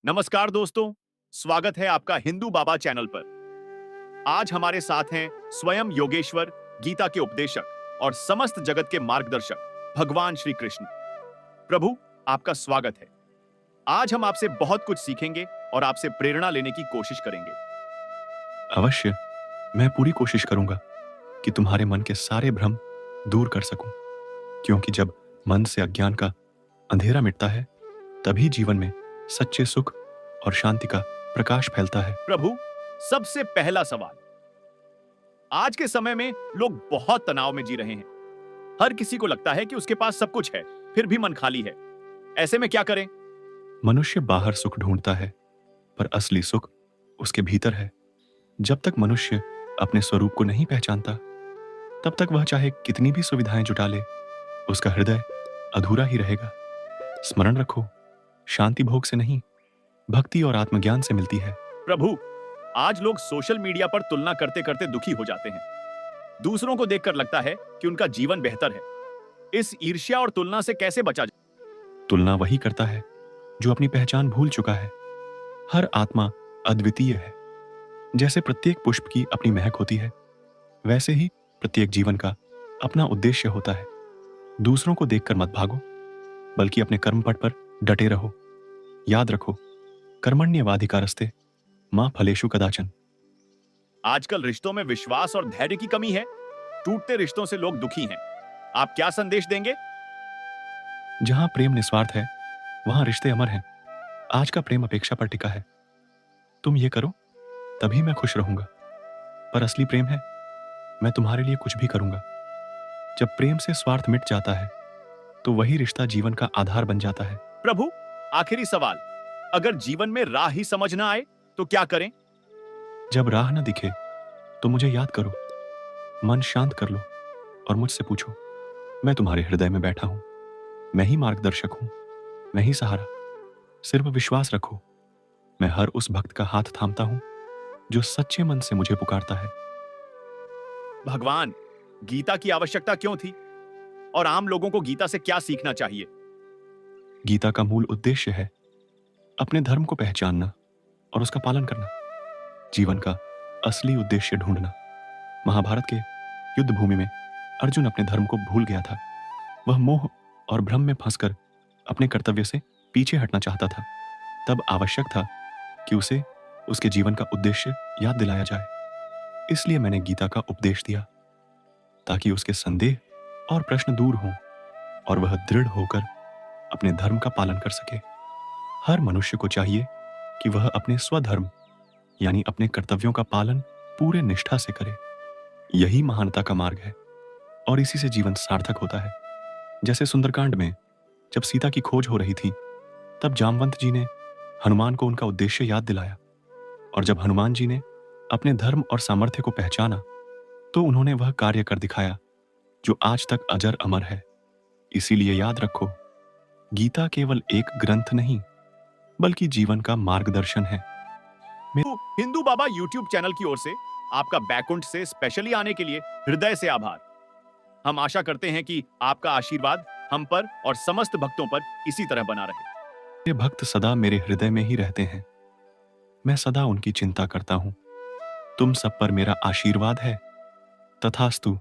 नमस्कार दोस्तों, स्वागत है आपका हिंदू बाबा चैनल पर। आज हमारे साथ हैं स्वयं योगेश्वर, गीता के उपदेशक और समस्त जगत के मार्गदर्शक भगवान श्री कृष्ण। प्रभु, आपका स्वागत है। आज हम आपसे बहुत कुछ सीखेंगे और आपसे प्रेरणा लेने की कोशिश करेंगे। अवश्य, मैं पूरी कोशिश करूंगा कि तुम्हारे मन के सारे भ्रम दूर कर सकूं, क्योंकि जब मन से अज्ञान का अंधेरा मिटता है, तभी जीवन में सच्चे सुख और शांति का प्रकाश फैलता है। प्रभु, सबसे पहला सवाल। आज के समय में लोग बहुत तनाव में जी रहे हैं। हर किसी को लगता है कि उसके पास सब कुछ है, फिर भी मन खाली है। ऐसे में क्या करें? मनुष्य बाहर सुख ढूंढता है, पर असली सुख उसके भीतर है। जब तक मनुष्य अपने स्वरूप को नहीं पहचानता, तब तक वह चाहे कितनी भी सुविधाएं जुटा ले, उसका हृदय अधूरा ही रहेगा। स्मरण रखो, शांति भोग से नहीं, भक्ति और आत्मज्ञान से मिलती है। प्रभु, आज लोग सोशल मीडिया पर तुलना करते करते दुखी हो जाते हैं। दूसरों को देखकर लगता है कि उनका जीवन बेहतर है। इस ईर्ष्या और तुलना से कैसे बचा जाए? तुलना वही करता है जो अपनी पहचान भूल चुका है। हर आत्मा अद्वितीय है। जैसे प्रत्येक पुष्प की अपनी महक होती है, वैसे ही प्रत्येक जीवन का अपना उद्देश्य होता है। दूसरों को देखकर मत भागो, बल्कि अपने कर्मपथ पर डटे रहो। याद रखो, कर्मण्येवाधिकारस्ते मां फलेषु कदाचन। आजकल रिश्तों में विश्वास और धैर्य की कमी है। टूटते रिश्तों से लोग दुखी हैं। आप क्या संदेश देंगे? जहां प्रेम निस्वार्थ है, वहां रिश्ते अमर हैं। आज का प्रेम अपेक्षा पर टिका है। तुम ये करो, तभी मैं खुश रहूंगा। पर असली प्रेम है, मैं तुम्हारे लिए कुछ भी करूंगा। जब प्रेम से स्वार्थ मिट जाता है, तो वही रिश्ता जीवन का आधार बन जाता है। प्रभु, आखिरी सवाल। अगर जीवन में राह ही समझ ना आए तो क्या करें? जब राह न दिखे, तो मुझे याद करो, मन शांत कर लो और मुझसे पूछो। मैं तुम्हारे हृदय में बैठा हूं। मैं ही मार्गदर्शक हूं, मैं ही सहारा। सिर्फ विश्वास रखो, मैं हर उस भक्त का हाथ थामता हूं जो सच्चे मन से मुझे पुकारता है। भगवान, गीता की आवश्यकता क्यों थी? और आम लोगों को गीता से क्या सीखना चाहिए? गीता का मूल उद्देश्य है अपने धर्म को पहचानना और उसका पालन करना। जीवन का असली उद्देश्य ढूंढना। महाभारत के युद्ध भूमि में अर्जुन अपने धर्म को भूल गया था। वह मोह और भ्रम में फंसकर अपने कर्तव्य से पीछे हटना चाहता था। तब आवश्यक था कि उसे उसके जीवन का उद्देश्य याद दिलाया जाए। इसलिए मैंने गीता का उपदेश दिया, ताकि उसके संदेह और प्रश्न दूर हों और वह दृढ़ होकर अपने धर्म का पालन कर सके। हर मनुष्य को चाहिए कि वह अपने स्वधर्म यानी अपने कर्तव्यों का पालन पूरे निष्ठा से करे। यही महानता का मार्ग है और इसी से जीवन सार्थक होता है। जैसे सुंदरकांड में जब सीता की खोज हो रही थी, तब जामवंत जी ने हनुमान को उनका उद्देश्य याद दिलाया, और जब हनुमान जी ने अपने धर्म और सामर्थ्य को पहचाना, तो उन्होंने वह कार्य कर दिखाया जो आज तक अजर अमर है। इसीलिए याद रखो, गीता केवल एक ग्रंथ नहीं, बल्कि जीवन का मार्गदर्शन है। हिंदू बाबा यूट्यूब चैनल की ओर से आपका बैकुंठ से स्पेशली आने के लिए हृदय से आभार। हम आशा करते हैं कि आपका आशीर्वाद हम पर और समस्त भक्तों पर इसी तरह बना रहे। ये भक्त सदा मेरे हृदय में ही रहते हैं। मैं सदा उनकी चिंता करता हूं। तुम सब पर मेरा आशीर्वाद है। तथास्तु।